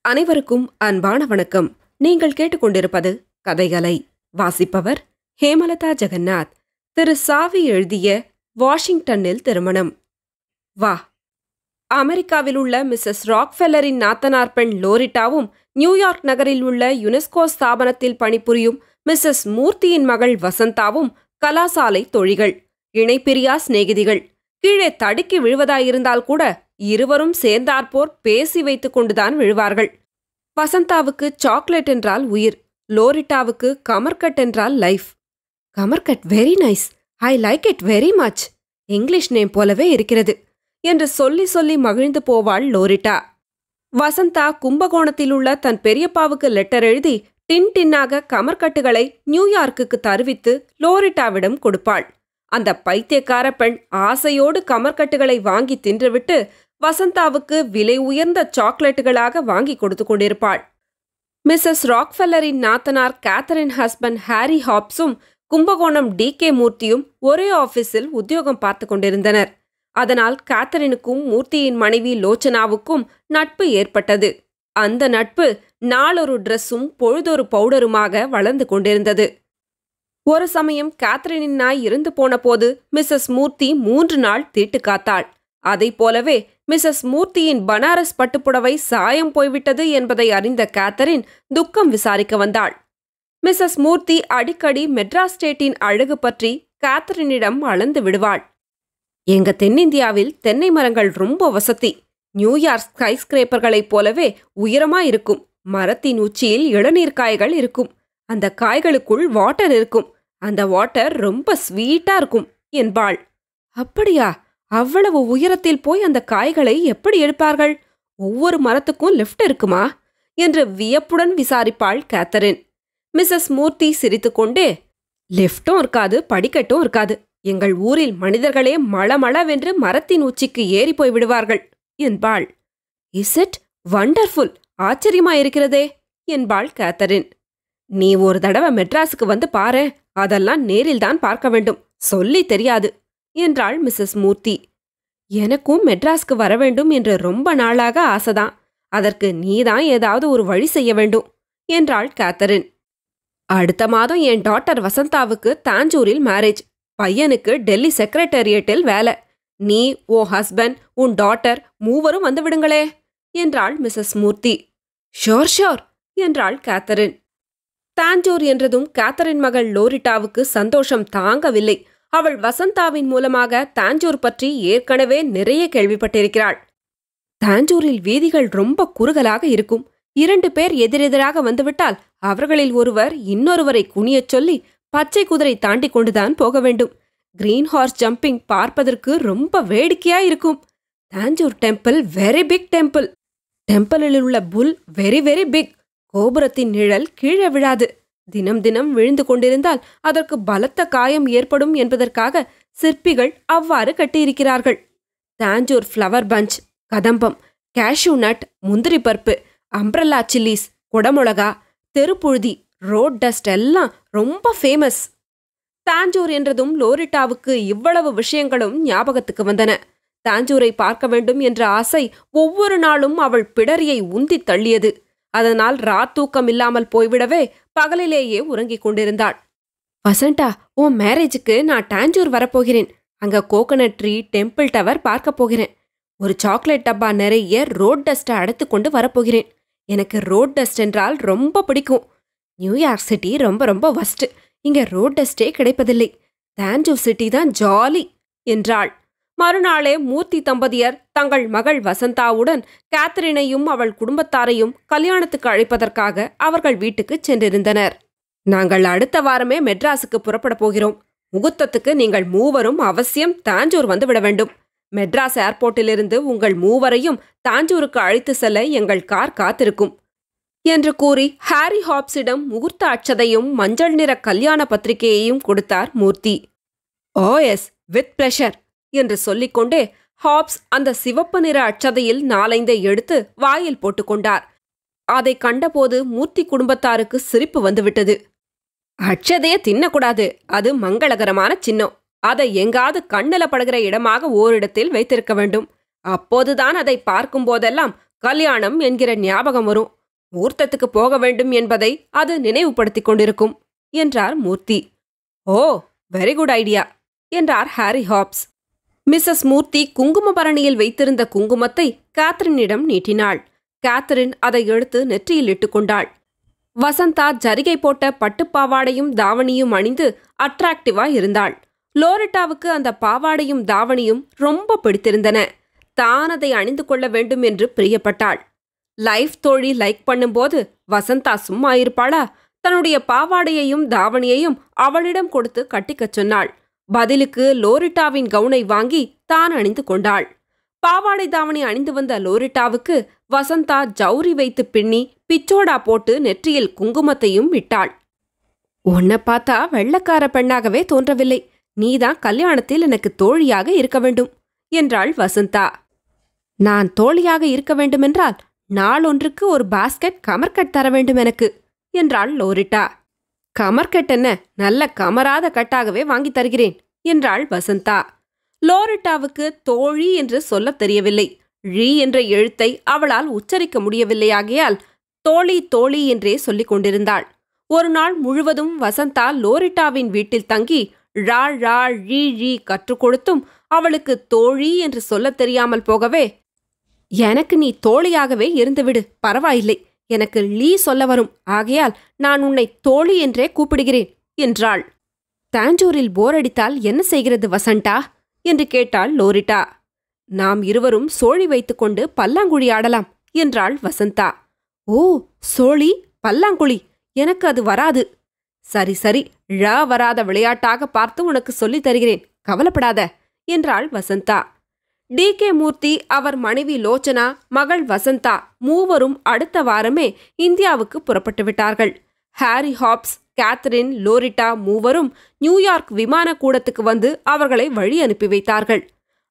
அனைவருக்கும் அன்பான வணக்கம். நீங்கள் கேட்டுக்கொண்டிருப்பது கதைகளை. வாசிப்பவர் ஹேமலதா ஜெகநாத். திரு சாவி எழுதிய வாஷிங்டனில் திருமணம். வா. அமெரிக்காவில் உள்ள மிஸ்ஸஸ் ராக்ஃபெல்லரின் நாத்தனார் பெண் லோரிட்டாவும், நியூயார்க் நகரில் உள்ள யுனெஸ்கோ ஸ்தாபனத்தில் பணிபுரியும் மிஸ்ஸஸ் மூர்த்தியின் மகள் வசந்தாவும் கலாசாலை தோழிகள், இணைப்பிரியா சிநேகிதிகள். கீழே தடுக்கி விழுவதாயிருந்தால் கூட இருவரும் சேர்ந்தாற்போர் பேசி வைத்துக் கொண்டுதான் விழுவார்கள். வசந்தாவுக்கு சாக்லேட் என்றால் உயிர், லோரிட்டாவுக்கு கமர்கட் என்றால் லைஃப். கமர்கட் very nice, I like it very much, English name போலவே இருக்கிறது என்று சொல்லி சொல்லி மகிழ்ந்து போவாள் லோரிட்டா. வசந்தா கும்பகோணத்தில் உள்ள தன் பெரியப்பாவுக்கு லெட்டர் எழுதி டின்னாக கமர்கட்டுகளை நியூயார்க்குக்கு தருவித்து லோரிட்டாவிடம் கொடுப்பாள். அந்த பைத்தியக்கார பெண் ஆசையோடு கமர்கட்டுகளை வாங்கி தின்றுவிட்டு வசந்தாவுக்கு விலை உயர்ந்த சாக்லேட்டுகளாக வாங்கி கொடுத்து கொண்டிருப்பாள். மிஸ்ஸஸ் ராக்ஃபெல்லரின் நாத்தனார் கேத்தரின் ஹஸ்பண்ட் ஹாரி ஹாப்ஸும் கும்பகோணம் DK மூர்த்தியும் ஒரே ஆபீஸில் உத்தியோகம் பார்த்து கொண்டிருந்தனர். அதனால் கேத்தரினுக்கும் மூர்த்தியின் மனைவி லோச்சனாவுக்கும் நட்பு ஏற்பட்டது. அந்த நட்பு நாளொரு டிரெஸ்ஸும் பொழுதொரு பவுடருமாக வளர்ந்து கொண்டிருந்தது. ஒரு சமயம் கேத்தரினின் நாய் இருந்து போன போது மிஸ்ஸஸ் மூர்த்தி 3 நாள் தீட்டு காத்தாள். அதை போலவே மிஸ்ஸஸ் மூர்த்தியின் பனாரஸ் பட்டுப்புடவை சாயம் போய்விட்டது என்பதை அறிந்த கேத்தரின் துக்கம் விசாரிக்க வந்தாள். மிஸ்ஸஸ் மூர்த்தி அடிக்கடி மெட்ராஸ் ஸ்டேட்டின் அழகு பற்றி கேத்தரினிடம் அளந்து விடுவாள். எங்க தென்னிந்தியாவில் தென்னை மரங்கள் ரொம்ப வசதி. நியூயார்க் ஸ்கைஸ்கிரேப்பர்களைப் போலவே உயரமாயிருக்கும். மரத்தின் உச்சியில் இளநீர் காய்கள் இருக்கும். அந்த காய்களுக்குள் வாட்டர் இருக்கும். அந்த வாட்டர் ரொம்ப ஸ்வீட்டா இருக்கும் என்பாள். அப்படியா? அவ்வளவு உயரத்தில் போய் அந்த காய்களை எப்படி எடுப்பார்கள்? ஒவ்வொரு மரத்துக்கும் லிஃப்ட் இருக்குமா என்று வியப்புடன் விசாரிப்பாள் கேத்தரின். மிஸ்ஸஸ் மூர்த்தி சிரித்துக்கொண்டே, லிஃப்டும் இருக்காது, படிக்கட்டும் இருக்காது. எங்கள் ஊரில் மனிதர்களே மளமளவென்று மரத்தின் உச்சிக்கு ஏறி போய் விடுவார்கள் என்பாள். இஸ் இட் வண்டர்ஃபுல், ஆச்சரியமாயிருக்கிறதே என்பாள் கேத்தரின். நீ ஒரு தடவை மெட்ராஸுக்கு வந்து பாரு, அதெல்லாம் நேரில்தான் பார்க்க வேண்டும், சொல்லி தெரியாது என்றாள் மிஸ்ஸஸ் மூர்த்தி. எனக்கும் மெட்ராஸ்க்கு வரவேண்டும் என்று ரொம்ப நாளாக ஆசைதான். அதற்கு நீதான் ஏதாவது ஒரு வழி செய்ய வேண்டும் என்றாள் கேத்தரின். அடுத்த மாதம் என் டாட்டர் வசந்தாவுக்கு தாஞ்சூரில் மேரேஜ். பையனுக்கு டெல்லி செக்ரட்டேரியட்டில் வேலை. நீ, உன் ஹஸ்பண்ட், உன் டாட்டர் மூவரும் வந்து விடுங்களே என்றாள் மிஸ்ஸஸ் மூர்த்தி. ஷோர் ஷோர் என்றாள் கேத்தரின். தாஞ்சூர் என்றதும் கேத்தரின் மகள் லோரிட்டாவுக்கு சந்தோஷம் தாங்கவில்லை. அவள் வசந்தாவின் மூலமாக தாஞ்சூர் பற்றி ஏற்கனவே நிறைய கேள்விப்பட்டிருக்கிறாள். தாஞ்சூரில் வீதிகள் ரொம்ப குறுகலாக இருக்கும். 2 பேர் எதிரெதிராக வந்துவிட்டால் அவர்களில் ஒருவர் இன்னொருவரை குனியச் சொல்லி பச்சை குதிரை தாண்டி கொண்டுதான் போக வேண்டும். கிரீன் ஹார்ஸ் ஜம்பிங் பார்ப்பதற்கு ரொம்ப வேடிக்கையாயிருக்கும். Tanjore temple very big temple. டெம்பிளில் உள்ள புல் வெரி வெரி பிக். கோபுரத்தின் நிழல் கீழே விழாது. தினம் தினம் விழுந்து கொண்டிருந்தால் அதற்கு பலத்த காயம் ஏற்படும் என்பதற்காக சிற்பிகள் அவ்வாறு கட்டியிருக்கிறார்கள். தாஞ்சூர் ஃப்ளவர் பஞ்ச், கதம்பம், கேஷ்யூ நட், முந்திரி பருப்பு, அம்ப்ரல்லா சில்லிஸ், குடமுளகா, தெருப்புழுதி, ரோட் டஸ்ட் எல்லாம் ரொம்ப ஃபேமஸ். தாஞ்சூர் என்றதும் லோரிட்டாவுக்கு இவ்வளவு விஷயங்களும் ஞாபகத்துக்கு வந்தன. தாஞ்சூரை பார்க்க வேண்டும் என்ற ஆசை ஒவ்வொரு நாளும் அவள் பிடரியை உந்தி தள்ளியது. அதனால் ராத்தூக்கம் இல்லாமல் போய்விடவே பகலிலேயே உறங்கிக் கொண்டிருந்தாள். வசண்டா, உன் மேரேஜுக்கு நான் தாஞ்சூர் வரப்போகிறேன். அங்க கோகனட் ட்ரீ, டெம்பிள் டவர் பார்க்க போகிறேன். ஒரு சாக்லேட் டப்பா நிறைய ரோட் டஸ்ட்டை அடைத்து கொண்டு வரப்போகிறேன். எனக்கு ரோட் டஸ்ட் என்றால் ரொம்ப பிடிக்கும். நியூயார்க் சிட்டி ரொம்ப ரொம்ப வஸ்ட். இங்க ரோட் டஸ்டே கிடைப்பதில்லை. தாஞ்சூர் சிட்டி தான் ஜாலி என்றாள். மறுநாளே மூர்த்தி தம்பதியர் தங்கள் மகள் வசந்தாவுடன் கேத்தரினையும் அவள் குடும்பத்தாரையும் கல்யாணத்துக்கு அழைப்பதற்காக அவர்கள் வீட்டுக்கு சென்றிருந்தனர். நாங்கள் அடுத்த வாரமே மெட்ராஸுக்கு புறப்பட போகிறோம். முகூர்த்தத்துக்கு நீங்கள் மூவரும் அவசியம் தாஞ்சூர் வந்துவிட வேண்டும். மெட்ராஸ் ஏர்போர்ட்டிலிருந்து உங்கள் மூவரையும் தாஞ்சூருக்கு அழைத்து செல்ல எங்கள் கார் காத்திருக்கும் என்று கூறி ஹாரி ஹாப்ஸிடம் முகூர்த்த அட்சதையும் மஞ்சள் நிற கல்யாண பத்திரிகையையும் கொடுத்தார் மூர்த்தி. ஓ எஸ், வித் பிளஷர் என்று சொல்லிக்கொண்டே ஹாப்ஸ் அந்த சிவப்பு நிற அட்சதையில் 4-5 எடுத்து வாயில் போட்டுக்கொண்டார். அதை கண்டபோது மூர்த்தி குடும்பத்தாருக்கு சிரிப்பு வந்துவிட்டது. அட்சதைய தின்னக்கூடாது, அது மங்களகரமான சின்னம். அதை எங்காவது கண்ணில படுகிற இடமாக ஓரிடத்தில் வைத்திருக்க வேண்டும். அப்போதுதான் அதை பார்க்கும் போதெல்லாம் கல்யாணம் என்கிற ஞாபகம் வரும். மூர்த்தத்துக்கு போக வேண்டும் என்பதை அது நினைவுபடுத்திக் கொண்டிருக்கும் என்றார் மூர்த்தி. ஓ, வெரி குட் ஐடியா என்றார் ஹாரி ஹாப்ஸ். மிஸ்ஸஸ் மூர்த்தி குங்குமபரணியில் வைத்திருந்த குங்குமத்தை கேத்தரினிடம் நீட்டினாள். கேத்தரின் அதை எடுத்து நெற்றியில் இட்டுக்கொண்டாள். வசந்தா ஜரிகை போட்ட பட்டுப்பாவாடையும் தாவணியும் அணிந்து அட்ராக்டிவா இருந்தாள். லோரிட்டாவுக்கு அந்த பாவாடையும் தாவணியும் ரொம்ப பிடித்திருந்தன. தான் அதை அணிந்து கொள்ள வேண்டும் என்று பிரியப்பட்டாள். லைஃப் தோழி லைக் பண்ணும்போது வசந்தா சும்மா இருப்பாளா? தன்னுடைய பாவாடையையும் தாவணியையும் அவளிடம் கொடுத்து கட்டிக்கச் சொன்னாள். பதிலுக்கு லோரிட்டாவின் கவுனை வாங்கி தான் அணிந்து கொண்டாள். பாவாடை தாவணி அணிந்து வந்த லோரிட்டாவுக்கு வசந்தா ஜவுரி வைத்து பின்னி பிச்சோடா போட்டு நெற்றியில் குங்குமத்தையும் விட்டாள். உன்னை பார்த்தா வெள்ளக்கார பெண்ணாகவே தோன்றவில்லை. நீதான் கல்யாணத்தில் எனக்கு தோழியாக இருக்க வேண்டும் என்றாள் வசந்தா. நான் தோழியாக இருக்க வேண்டுமென்றால் நாளொன்றுக்கு ஒரு பாஸ்கெட் கமர்கட் தர வேண்டும் எனக்கு என்றாள் லோரிட்டா. கமர்கட் என்ன, நல்ல கமராத கட்டாகவே வாங்கித் தருகிறேன் என்றாள் வசந்தா. லோரிட்டாவுக்கு தோழி என்று சொல்லத் தெரியவில்லை. ழி என்ற எழுத்தை அவளால் உச்சரிக்க முடியவில்லையாகையால் தோழி தோழி என்றே சொல்லிக் கொண்டிருந்தாள். ஒரு நாள் முழுவதும் வசந்தா லோரிட்டாவின் வீட்டில் தங்கி ழா ழா ழி ழி கற்றுக் கொடுத்தும் அவளுக்கு தோழி என்று சொல்லத் தெரியாமல் போகவே, எனக்கு நீ தோழியாகவே இருந்துவிடு, பரவாயில்லை, எனக்கு லீ சொல்ல வரும், ஆகையால் நான் உன்னை தோழி என்றே கூப்பிடுகிறேன் என்றாள். தாஞ்சூரில் போரடித்தால் என்ன செய்கிறது வசண்டா என்று கேட்டாள் லோரிட்டா. நாம் இருவரும் சோழி வைத்துக்கொண்டு பல்லாங்குழி ஆடலாம் என்றாள் வசந்தா. ஓ, சோழி பல்லாங்குழி, எனக்கு அது வராது. சரி சரி, ழ வராத விளையாட்டாக பார்த்து உனக்கு சொல்லித் தருகிறேன், கவலைப்படாத என்றாள் வசந்தா. டி.கே. மூர்த்தி, அவர் மனைவி லோச்சனா, மகள் வசந்தா மூவரும் அடுத்த வாரமே இந்தியாவுக்கு புறப்பட்டு விட்டார்கள். ஹாரி ஹாப்ஸ், கேத்தரின், லோரிட்டா மூவரும் நியூயார்க் விமான கூடத்துக்கு வந்து அவர்களை வழி அனுப்பி வைத்தார்கள்.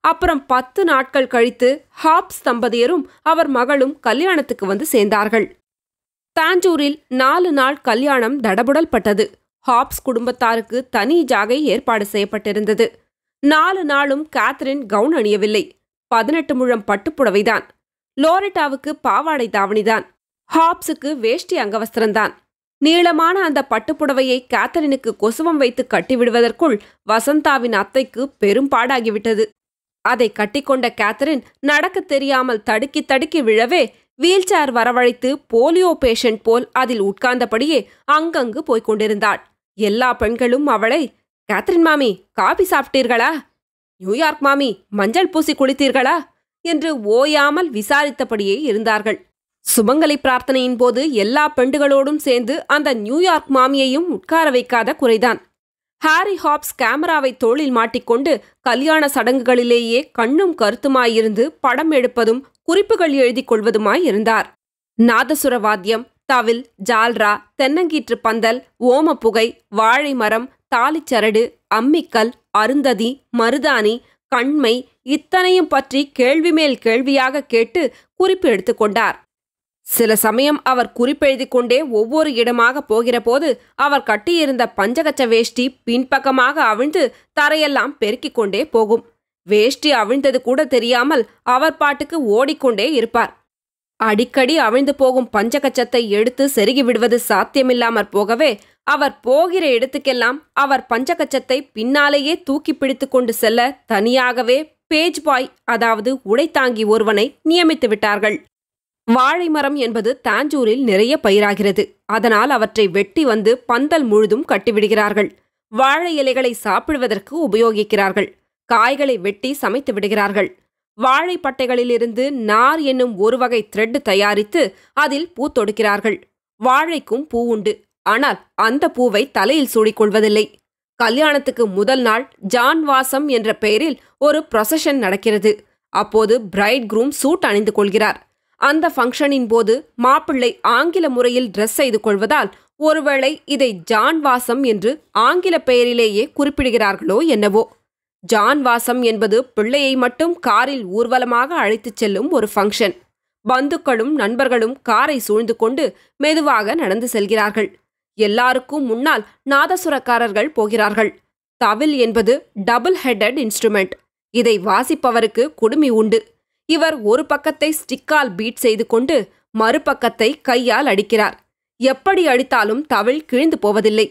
அப்புறம் 10 நாட்கள் கழித்து ஹாப்ஸ் தம்பதியரும் அவர் மகளும் கல்யாணத்துக்கு வந்து சேர்ந்தார்கள். தாஞ்சூரில் 4 நாள் கல்யாணம் தடபுடல் பட்டது. ஹாப்ஸ் குடும்பத்தாருக்கு தனி ஜாகை ஏற்பாடு செய்யப்பட்டிருந்தது. 4 நாளும் கேத்தரின் கவுன் அணியவில்லை. 18 முழம் பட்டுப்புடவைதான். லோரிட்டாவுக்கு பாவாடை தாவணிதான். ஹாப்ஸுக்கு வேஷ்டி அங்கவஸ்திரம்தான். நீளமான அந்த பட்டுப்புடவையை கேத்தரினுக்கு கொசுவம் வைத்து கட்டிவிடுவதற்குள் வசந்தாவின் அத்தைக்கு பெரும்பாடாகிவிட்டது. அதை கட்டிக்கொண்ட கேத்தரின் நடக்கத் தெரியாமல் தடுக்கி தடுக்கி விழவே வீல்சேர் வரவழைத்து போலியோ பேஷண்ட் போல் அதில் உட்கார்ந்தபடியே அங்கங்கு போய்க் கொண்டிருந்தாள். எல்லா பெண்களும் அவளை, கேத்தரின் மாமி, காபி சாப்பிட்டீர்களா? நியூயார்க் மாமி, மஞ்சள் பூசி குளித்தீர்களா என்று ஓயாமல் விசாரித்தபடியே இருந்தார்கள். சுமங்கலி பிரார்த்தனையின் போது எல்லா பெண்டுகளோடும் சேர்ந்து அந்த நியூயார்க் மாமியையும் உட்கார வைக்காத குறைதான். ஹாரி ஹாப்ஸ் கேமராவை தோளில் மாட்டிக்கொண்டு கல்யாண சடங்குகளிலேயே கண்ணும் கருத்துமாயிருந்து படம் எடுப்பதும் குறிப்புகள் எழுதி கொள்வதுமாயிருந்தார். நாதசுர வாத்தியம், தவில், ஜால்ரா, தென்னங்கீற்று பந்தல், ஓமப்புகை, வாழை மரம், தாலிச்சரடு, அம்மிக்கல், அருந்ததி, மருதாணி, கண்மை இத்தனையும் பற்றி கேள்வி மேல் கேள்வியாக கேட்டு குறிப்பு எடுத்துக்கொண்டார். சில சமயம் அவர் குறிப்பெழுதிக் கொண்டே ஒவ்வொரு இடமாக போகிறபோது அவர் கட்டியிருந்த பஞ்சகச்ச வேஷ்டி பின்பக்கமாக அவிழ்ந்து தரையெல்லாம் பெருக்கிக் கொண்டே போகும். வேஷ்டி அவிழ்ந்தது கூட தெரியாமல் அவர் பாட்டுக்கு ஓடிக்கொண்டே இருப்பார். அடிக்கடி அவிழ்ந்து போகும் பஞ்சகச்சத்தை எடுத்து செருகி விடுவது சாத்தியமில்லாமற் போகவே அவர் போகிற இடத்துக்கெல்லாம் அவர் பஞ்சகச்சத்தை பின்னாலேயே தூக்கி பிடித்து கொண்டு செல்ல தனியாகவே பேஜ் பாய், அதாவது உடைத்தாங்கி ஒருவனை நியமித்து விட்டார்கள். வாழை மரம் என்பது தாஞ்சூரில் நிறைய பயிராகிறது. அதனால் அவற்றை வெட்டி வந்து பந்தல் முழுதும் கட்டிவிடுகிறார்கள். வாழை இலைகளை சாப்பிடுவதற்கு உபயோகிக்கிறார்கள். காய்களை வெட்டி சமைத்து விடுகிறார்கள். வாழைப்பட்டைகளிலிருந்து நார் என்னும் ஒரு வகை த்ரெட் தயாரித்து அதில் பூ தொடுக்கிறார்கள். வாழைக்கும் பூ உண்டு. ஆனால் அந்த பூவை தலையில் சூடிக்கொள்வதில்லை. கல்யாணத்துக்கு முதல் நாள் ஜான் வாசம் என்ற பெயரில் ஒரு ப்ரொசஷன் நடக்கிறது. அப்போது பிரைட் க்ரூம் சூட் அணிந்து கொள்கிறார். அந்த ஃபங்க்ஷனின் போது மாப்பிள்ளை ஆங்கில முறையில் ட்ரெஸ் செய்து கொள்வதால் ஒருவேளை இதை ஜான் வாசம் என்று ஆங்கில பெயரிலேயே குறிப்பிடுகிறார்களோ என்னவோ. ஜான் வாசம் என்பது பிள்ளையை மட்டும் காரில் ஊர்வலமாக அழைத்துச் செல்லும் ஒரு ஃபங்க்ஷன். பந்துக்களும் நண்பர்களும் காரை சூழ்ந்து கொண்டு மெதுவாக நடந்து செல்கிறார்கள். எல்லாருக்கும் முன்னால் நாதசுரக்காரர்கள் போகிறார்கள். தவில் என்பது டபுள் ஹெட்டட் இன்ஸ்ட்ருமெண்ட். இதை வாசிப்பவருக்கு குடுமி உண்டு. இவர் ஒரு பக்கத்தை ஸ்டிக்கால் பீட் செய்து கொண்டு மறுபக்கத்தை கையால் அடிக்கிறார். எப்படி அடித்தாலும் தவில் கிழிந்து போவதில்லை.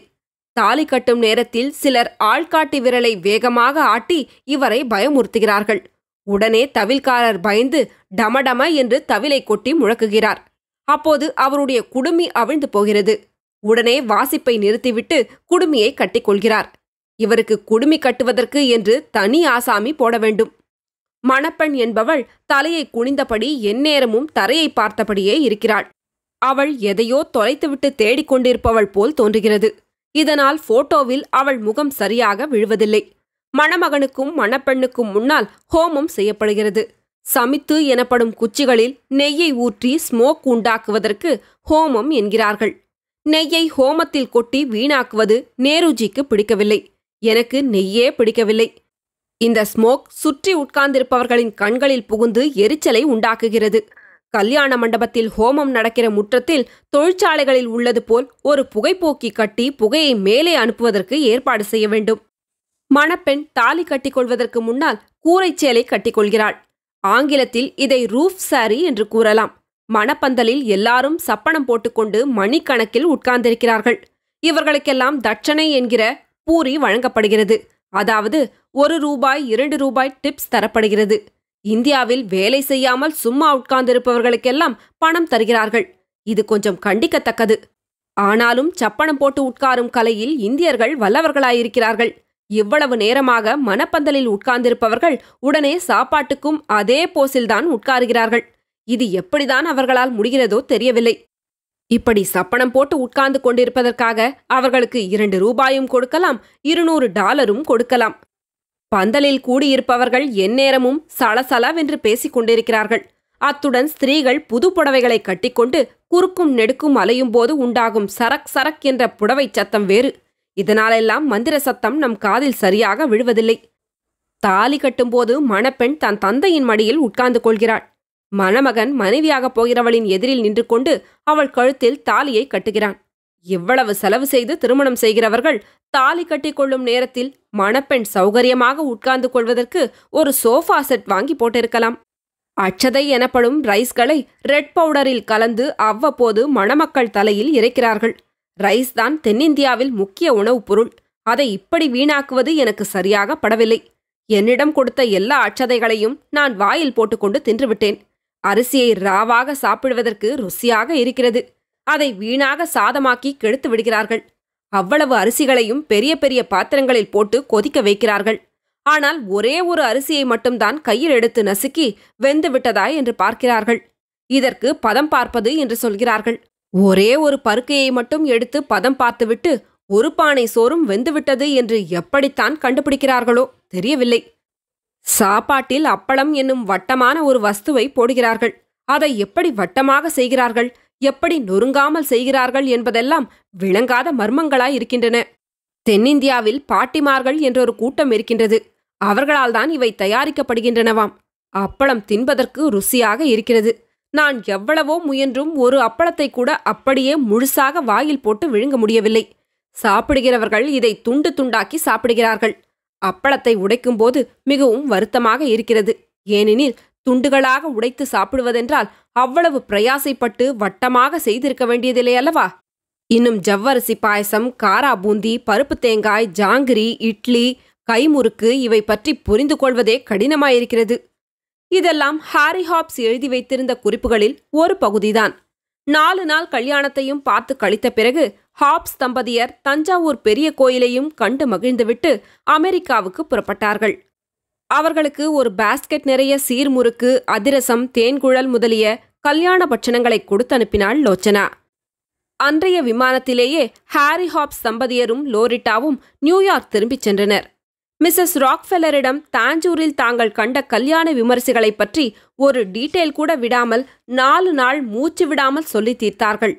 தாலி கட்டும் நேரத்தில் சிலர் ஆள்காட்டி விரலை வேகமாக ஆட்டி இவரை பயமுறுத்துகிறார்கள். உடனே தவில்காரர் பயந்து டமடம என்று தவிலை கொட்டி முழக்குகிறார். அப்போது அவருடைய குடுமி அவிழ்ந்து போகிறது. உடனே வாசிப்பை நிறுத்திவிட்டு குடுமியை கட்டிக்கொள்கிறார். இவருக்கு குடுமி கட்டுவதற்கு என்று தனி ஆசாமி போட வேண்டும். மணப்பெண் என்பவள் தலையை குனிந்தபடி எந்நேரமும் தரையை பார்த்தபடியே இருக்கிறாள். அவள் எதையோ தொலைத்துவிட்டு தேடிக்கொண்டிருப்பவள் போல் தோன்றுகிறது. இதனால் போட்டோவில் அவள் முகம் சரியாக விழுவதில்லை. மணமகனுக்கும் மணப்பெண்ணுக்கும் முன்னால் ஹோமம் செய்யப்படுகிறது. சமித்து எனப்படும் குச்சிகளில் நெய்யை ஊற்றி ஸ்மோக் உண்டாக்குவதற்கு ஹோமம் என்கிறார்கள். நெய்யை ஹோமத்தில் கொட்டி வீணாக்குவது நேருஜிக்கு பிடிக்கவில்லை. எனக்கு நெய்யே பிடிக்கவில்லை. இந்த ஸ்மோக் சுற்றி உட்கார்ந்திருப்பவர்களின் கண்களில் புகுந்து எரிச்சலை உண்டாக்குகிறது. கல்யாண மண்டபத்தில் ஹோமம் நடக்கிற முற்றத்தில் தொழிற்சாலைகளில் உள்ளது போல் ஒரு புகைப்போக்கி கட்டி புகையை மேலே அனுப்புவதற்கு ஏற்பாடு செய்ய வேண்டும். மணப்பெண் தாலி கட்டிக்கொள்வதற்கு முன்னால் கூரைச்சேலை கட்டிக்கொள்கிறாள். ஆங்கிலத்தில் இதை ரூஃப் சாரி என்று கூறலாம். மணப்பந்தலில் எல்லாரும் சப்பனம் போட்டுக்கொண்டு மணிக்கணக்கில் உட்கார்ந்திருக்கிறார்கள். இவர்களுக்கெல்லாம் தட்சணை என்கிற பூரி வழங்கப்படுகிறது. அதாவது 1 ரூபாய் 2 ரூபாய் டிப்ஸ் தரப்படுகிறது. இந்தியாவில் வேலை செய்யாமல் சும்மா உட்கார்ந்திருப்பவர்களுக்கெல்லாம் பணம் தருகிறார்கள். இது கொஞ்சம் கண்டிக்கத்தக்கது. ஆனாலும் சப்பனம் போட்டு உட்காரும் கலையில் இந்தியர்கள் வல்லவர்களாயிருக்கிறார்கள். இவ்வளவு நேரமாக மணப்பந்தலில் உட்கார்ந்திருப்பவர்கள் உடனே சாப்பாட்டுக்கும் அதே போஸில்தான் உட்காருகிறார்கள். இது எப்படிதான் அவர்களால் முடிகிறதோ தெரியவில்லை. இப்படி சப்பனம் போட்டு உட்கார்ந்து கொண்டிருப்பதற்காக அவர்களுக்கு 2 ரூபாயும் கொடுக்கலாம், $200 கொடுக்கலாம். பந்தலில் கூடியிருப்பவர்கள் எந்நேரமும் சலசலவென்று பேசிக் கொண்டிருக்கிறார்கள். அத்துடன் ஸ்திரீகள் புது புடவைகளை கட்டிக்கொண்டு குறுக்கும் நெடுக்கும் அலையும் போது உண்டாகும் சரக் சரக் என்ற புடவை சத்தம் வேறு. இதனாலெல்லாம் மந்திர சத்தம் நம் காதில் சரியாக விழுவதில்லை. தாலி கட்டும்போது மணப்பெண் தன் தந்தையின் மடியில் உட்கார்ந்து கொள்கிறாள். மணமகன் மனைவியாகப் போகிறவளின் எதிரில் நின்று கொண்டு அவள் கழுத்தில் தாலியை கட்டுகிறான். இவ்வளவு செலவு செய்து திருமணம் செய்கிறவர்கள் தாலி கட்டிக்கொள்ளும் நேரத்தில் மணப்பெண் சௌகரியமாக உட்கார்ந்து கொள்வதற்கு ஒரு சோஃபா செட் வாங்கி போட்டிருக்கலாம். அட்சதை எனப்படும் ரைஸ்களை ரெட் பவுடரில் கலந்து அவ்வப்போது மணமக்கள் தலையில் இறைக்கிறார்கள். ரைஸ் தான் தென்னிந்தியாவில் முக்கிய உணவுப் பொருள். அதை இப்படி வீணாக்குவது எனக்கு சரியாக படவில்லை. என்னிடம் கொடுத்த எல்லா அட்சதைகளையும் நான் வாயில் போட்டுக்கொண்டு தின்றுவிட்டேன். அரிசியை ராவாக சாப்பிடுவதற்கு ருசியாக இருக்கிறது. அதை வீணாக சாதமாக்கி கெடுத்து விடுகிறார்கள். அவ்வளவு அரிசிகளையும் பெரிய பெரிய பாத்திரங்களில் போட்டு கொதிக்க வைக்கிறார்கள். ஆனால் ஒரே ஒரு அரிசியை மட்டும்தான் கையில் எடுத்து நசுக்கி வெந்து விட்டதா என்று பார்க்கிறார்கள். இதற்கு பதம் பார்ப்பது என்று சொல்கிறார்கள். ஒரே ஒரு பருக்கையை மட்டும் எடுத்து பதம் பார்த்துவிட்டு ஒரு பானை சோறும் வெந்துவிட்டது என்று எப்படித்தான் கண்டுபிடிக்கிறார்களோ தெரியவில்லை. சாப்பாட்டில் அப்பளம் என்னும் வட்டமான ஒரு வஸ்துவை போடுகிறார்கள். அதை எப்படி வட்டமாக செய்கிறார்கள், எப்படி நொறுங்காமல் செய்கிறார்கள் என்பதெல்லாம் விளங்காத மர்மங்களாயிருக்கின்றன. தென்னிந்தியாவில் பாட்டிமார்கள் என்றொரு கூட்டம் இருக்கின்றது. அவர்களால் தான் இவை தயாரிக்கப்படுகின்றனவாம். அப்பளம் தின்பதற்கு ருசியாக இருக்கிறது. நான் எவ்வளவோ முயன்றும் ஒரு அப்பளத்தை கூட அப்படியே முழுசாக வாயில் போட்டு விழுங்க முடியவில்லை. சாப்பிடுகிறவர்கள் இதை துண்டு துண்டாக்கி சாப்பிடுகிறார்கள். அப்பளத்தை உடைக்கும்போது மிகவும் வருத்தமாக இருக்கிறது. ஏனெனில் துண்டுகளாக உடைத்து சாப்பிடுவதென்றால் அவ்வளவு பிரயாசைப்பட்டு வட்டமாக செய்திருக்க வேண்டியதில்லை அல்லவா? இன்னும் ஜவ்வரிசி பாயசம், காரா பூந்தி, பருப்பு தேங்காய், ஜாங்கிரி, இட்லி, கைமுறுக்கு இவை பற்றி புரிந்து கொள்வதே கடினமாயிருக்கிறது. இதெல்லாம் ஹாரி ஹாப்ஸ் எழுதி வைத்திருந்த குறிப்புகளில் ஒரு பகுதிதான். 4 நாள் கல்யாணத்தையும் பார்த்து கழித்த பிறகு ஹாப்ஸ் தம்பதியர் தஞ்சாவூர் பெரிய கோயிலையும் கண்டு மகிழ்ந்துவிட்டு அமெரிக்காவுக்கு புறப்பட்டார்கள். அவர்களுக்கு ஒரு பாஸ்கெட் நிறைய சீர்முறுக்கு, அதிரசம், தேன்குழல் முதலிய கல்யாண பட்சணங்களை கொடுத்து அனுப்பினாள் லோச்சனா. அன்றைய விமானத்திலேயே ஹாரி ஹாப்ஸ் தம்பதியரும் லோரிட்டாவும் நியூயார்க் திரும்பிச் சென்றனர். மிஸ்ஸஸ் ராக்ஃபெல்லரிடம் தாஞ்சூரில் தாங்கள் கண்ட கல்யாண விமரிசைகளைப் பற்றி ஒரு டீட்டெயில் கூட விடாமல் 4 நாள் மூச்சு விடாமல் சொல்லி தீர்த்தார்கள்.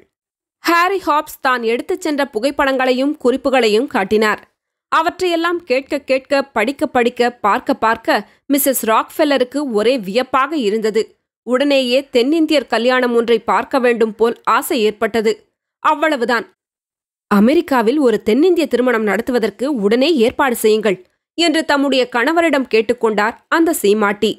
ஹாரி ஹாப்ஸ் தான் எடுத்துச் சென்ற புகைப்படங்களையும் குறிப்புகளையும் காட்டினார். அவற்றையெல்லாம் கேட்க கேட்க, படிக்க படிக்க, பார்க்க பார்க்க மிஸ்ஸஸ் ராக்ஃபெல்லருக்கு ஒரே வியப்பாக இருந்தது. உடனேயே தென்னிந்தியர் கல்யாணம் ஒன்றை பார்க்க வேண்டும் போல் ஆசை ஏற்பட்டது. அவ்வளவுதான். அமெரிக்காவில் ஒரு தென்னிந்திய திருமணம் நடத்துவதற்கு உடனே ஏற்பாடு செய்யுங்கள் என்று தம்முடைய கணவரிடம் கேட்டுக்கொண்டார் அந்த சீமாட்டி.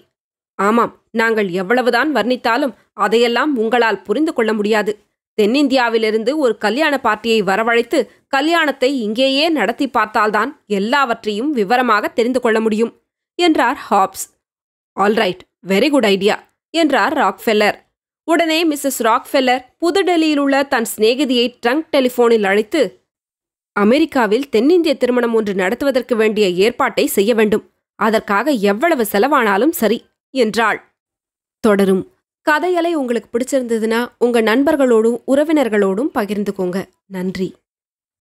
ஆமாம், நாங்கள் எவ்வளவுதான் வர்ணித்தாலும் அதையெல்லாம் உங்களால் புரிந்து கொள்ள முடியாது. தென்னிந்தியாவிலிருந்து ஒரு கல்யாண பார்ட்டியை வரவழைத்து கல்யாணத்தை இங்கேயே நடத்தி பார்த்தால்தான் எல்லாவற்றையும் விவரமாக தெரிந்து கொள்ள முடியும் என்றார் hops. Alright, very good idea என்றார் ராக்ஃபெல்லர். உடனே மிஸ்ஸஸ் ராக்ஃபெல்லர் புதுடெல்லியிலுள்ள தன் சிநேகிதியை ட்ரங்க் டெலிபோனில் அழைத்து, அமெரிக்காவில் தென்னிந்திய திருமணம் ஒன்று நடத்துவதற்கு வேண்டிய ஏற்பாட்டை செய்ய வேண்டும். அதற்காக எவ்வளவு செலவானாலும் சரி என்றாள். தொடரும். கதையலை உங்களுக்கு பிடிச்சிருந்ததுன்னா உங்க நண்பர்களோடும் உறவினர்களோடும் பகிர்ந்துக்கோங்க. நன்றி.